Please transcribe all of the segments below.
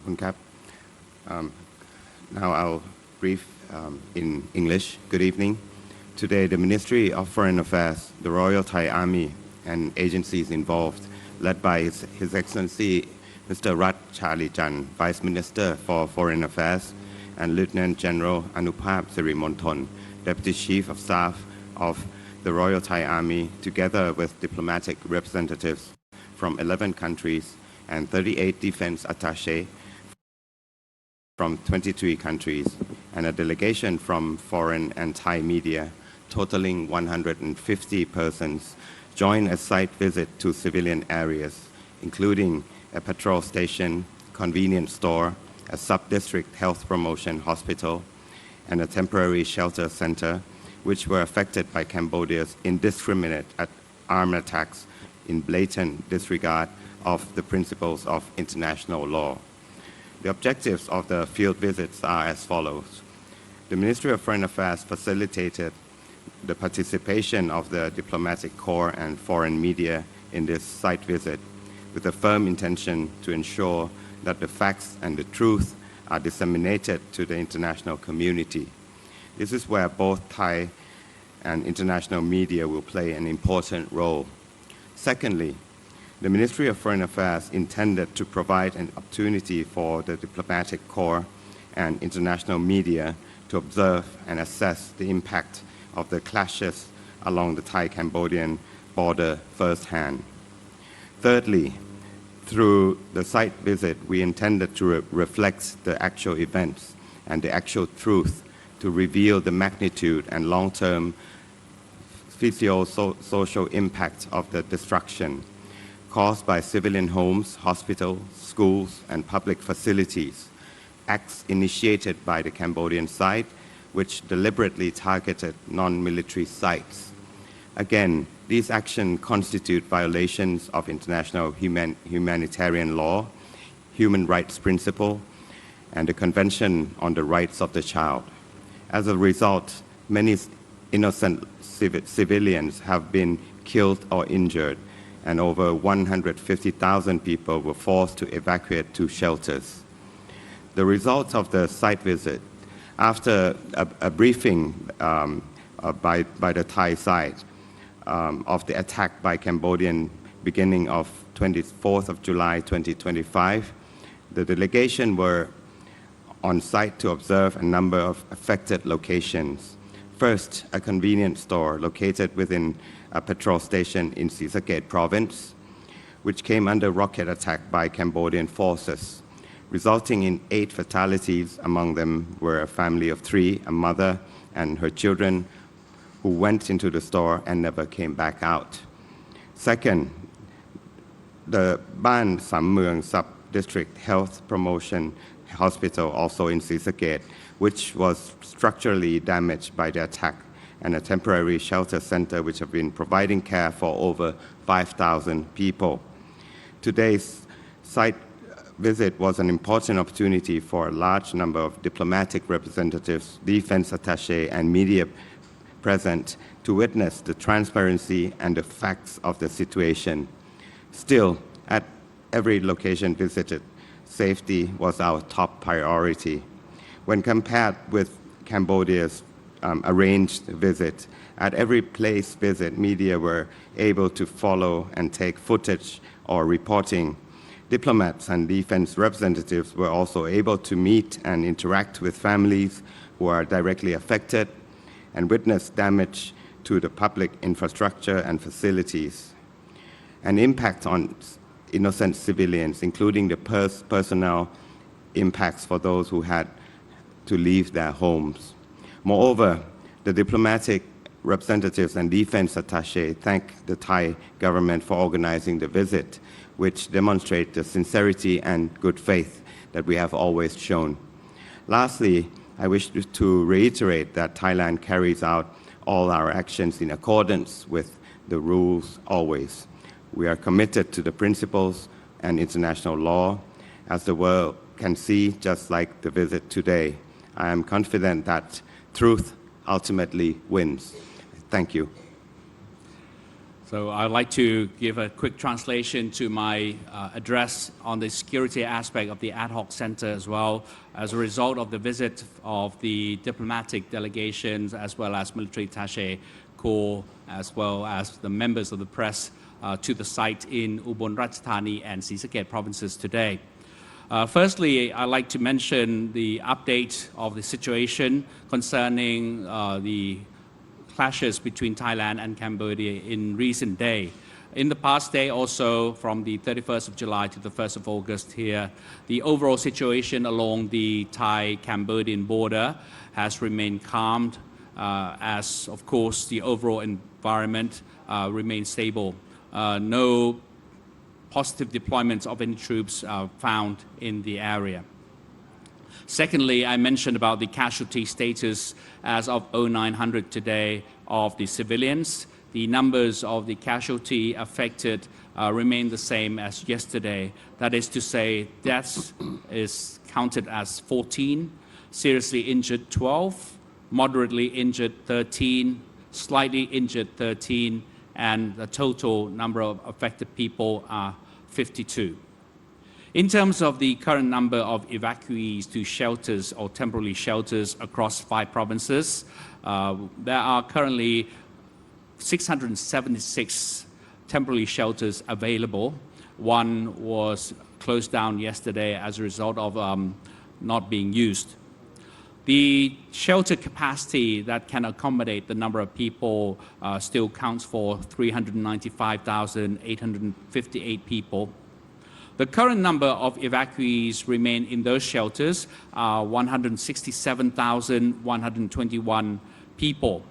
คุณครับ Now I'll brief in English. Good evening. Today, the Ministry of Foreign Affairs, the Royal Thai Army, and agencies involved, led by His Excellency Mr. Rat Chalijan, Vice Minister for Foreign Affairs, and Lieutenant General Anupap Sirimonthon, Deputy Chief of Staff of the Royal Thai Army, together with diplomatic representatives from 11 countries and 38 defense attachés from 23 countries, and a delegation from foreign and Thai media, totaling 150 persons, joined a site visit to civilian areas, including a patrol station, convenience store, a sub-district health promotion hospital, and a temporary shelter center, which were affected by Cambodia's indiscriminate armed attacks in blatant disregard of the principles of international law. The objectives of the field visits are as follows. The Ministry of Foreign Affairs facilitated the participation of the diplomatic corps and foreign media in this site visit with a firm intention to ensure that the facts and the truth are disseminated to the international community. This is where both Thai and international media will play an important role. Secondly, the Ministry of Foreign Affairs intended to provide an opportunity for the diplomatic corps and international media to observe and assess the impact of the clashes along the Thai-Cambodian border firsthand. Thirdly, through the site visit, we intended to reflect the actual events and the actual truth to reveal the magnitude and long-term social impact of the destruction caused by civilian homes, hospitals, schools, and public facilities, acts initiated by the Cambodian side, which deliberately targeted non-military sites. Again, these actions constitute violations of international humanitarian law, human rights principle, and the Convention on the Rights of the Child. As a result, many innocent civilians have been killed or injured, and over 150,000 people were forced to evacuate to shelters. The results of the site visit, after a briefing by the Thai side of the attack by Cambodian beginning of 24th of July 2025, the delegation were on site to observe a number of affected locations. First, a convenience store located within a patrol station in Sisaket province, which came under rocket attack by Cambodian forces, resulting in 8 fatalities. Among them were a family of 3, a mother and her children, who went into the store and never came back out. Second, the Ban Sam Mueang Sub-District Health Promotion Hospital, also in Sisaket, which was structurally damaged by the attack, and a temporary shelter center which have been providing care for over 5,000 people. Today's site visit was an important opportunity for a large number of diplomatic representatives, defense attaché, and media present to witness the transparency and the facts of the situation. Still, at every location visited, safety was our top priority. When compared with Cambodia's arranged visit, at every place visit, media were able to follow and take footage or reporting. Diplomats and defense representatives were also able to meet and interact with families who are directly affected and witness damage to the public infrastructure and facilities. An impact on innocent civilians, including the personal impacts for those who had to leave their homes. Moreover, the diplomatic representatives and defense attaché thank the Thai government for organizing the visit, which demonstrate the sincerity and good faith that we have always shown. Lastly, I wish to reiterate that Thailand carries out all our actions in accordance with the rules always. We are committed to the principles and international law, as the world can see, just like the visit today. I am confident that truth ultimately wins. Thank you. So I'd like to give a quick translation to my address on the security aspect of the ad hoc center as well, as a result of the visit of the diplomatic delegations as well as military attaché corps, as well as the members of the press to the site in Ubon Ratchathani andศรีสะเกษ provinces today. Firstly, I'd like to mention the update of the situation concerning the clashes between Thailand and Cambodia in recent day. In the past day also, from the 31st of July to the 1st of August here, the overall situation along the Thai-Cambodian border has remained calm, as of course the overall environment remains stable. No positive deployments of any troops found in the area. Secondly, I mentioned about the casualty status as of 0900 today of the civilians. The numbers of the casualty affected remain the same as yesterday. That is to say, deaths is counted as 14, seriously injured 12, moderately injured 13, slightly injured 13, and the total number of affected people are 52. In terms of the current number of evacuees to shelters or temporary shelters across 5 provinces, there are currently 676 temporary shelters available. One was closed down yesterday as a result of not being used. The shelter capacity that can accommodate the number of people still counts for 395,858 people. The current number of evacuees remain in those shelters are 167,121 people,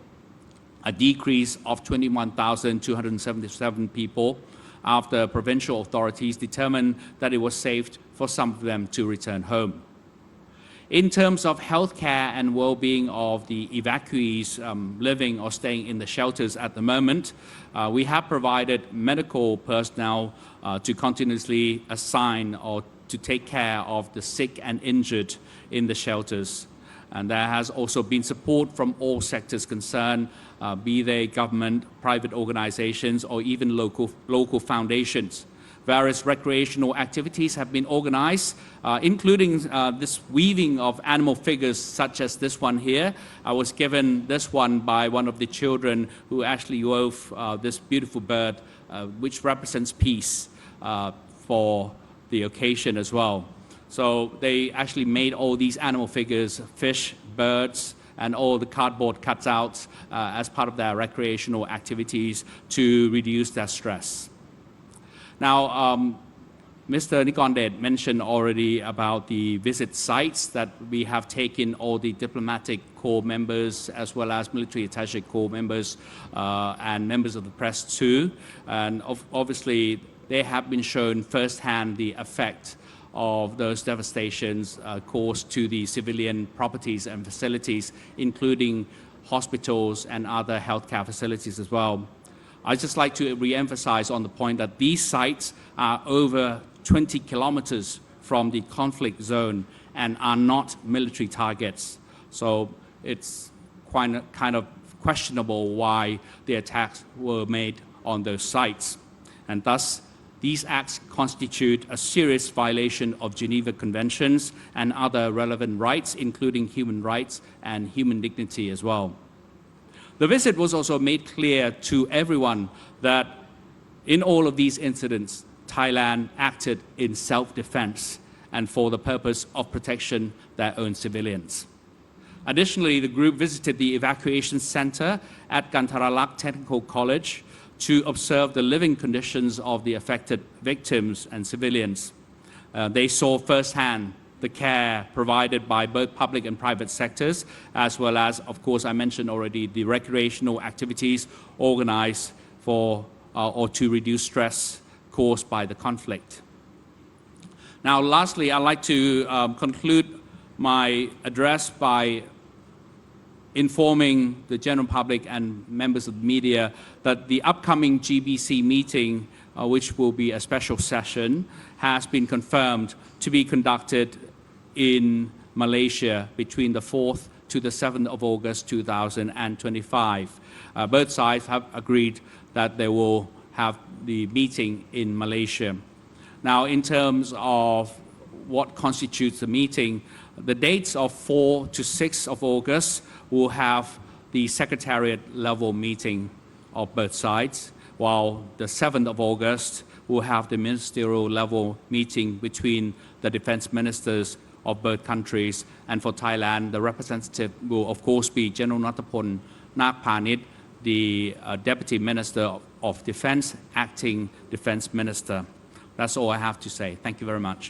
a decrease of 21,277 people after provincial authorities determined that it was safe for some of them to return home. In terms of healthcare and well-being of the evacuees living or staying in the shelters at the moment, we have provided medical personnel to continuously assign or to take care of the sick and injured in the shelters. And there has also been support from all sectors concerned, be they government, private organizations, or even local foundations. Various recreational activities have been organized, including this weaving of animal figures such as this one here. I was given this one by one of the children who actually wove this beautiful bird, which represents peace for the occasion as well. So they actually made all these animal figures, fish, birds, and all the cardboard cutouts as part of their recreational activities to reduce their stress. Now, Mr. Nikondet mentioned already about the visit sites that we have taken all the diplomatic corps members as well as military attaché corps members and members of the press too. And obviously, they have been shown firsthand the effect of those devastations caused to the civilian properties and facilities, including hospitals and other healthcare facilities as well. I'd just like to re-emphasize on the point that these sites are over 20 kilometers from the conflict zone and are not military targets. So it's quite kind of questionable why the attacks were made on those sites. And thus, these acts constitute a serious violation of Geneva Conventions and other relevant rights, including human rights and human dignity as well. The visit was also made clear to everyone that in all of these incidents, Thailand acted in self-defense and for the purpose of protection their own civilians. Additionally, the group visited the evacuation center at Kantaralak Technical College to observe the living conditions of the affected victims and civilians. They saw firsthand the care provided by both public and private sectors, as well as, of course, I mentioned already, the recreational activities organized for or to reduce stress caused by the conflict. Now, lastly, I'd like to conclude my address by informing the general public and members of the media that the upcoming GBC meeting, which will be a special session, has been confirmed to be conducted in Malaysia between the 4th to the 7th of August 2025. Both sides have agreed that they will have the meeting in Malaysia. Now, in terms of what constitutes the meeting, the dates of 4 to 6 of August will have the secretariat level meeting of both sides, while the 7th of August will have the ministerial level meeting between the defense ministers of both countries. And for Thailand, the representative will of course be General Nattapon Nakpanit, the Deputy Minister of Defense, Acting Defense Minister. That's all I have to say. Thank you very much.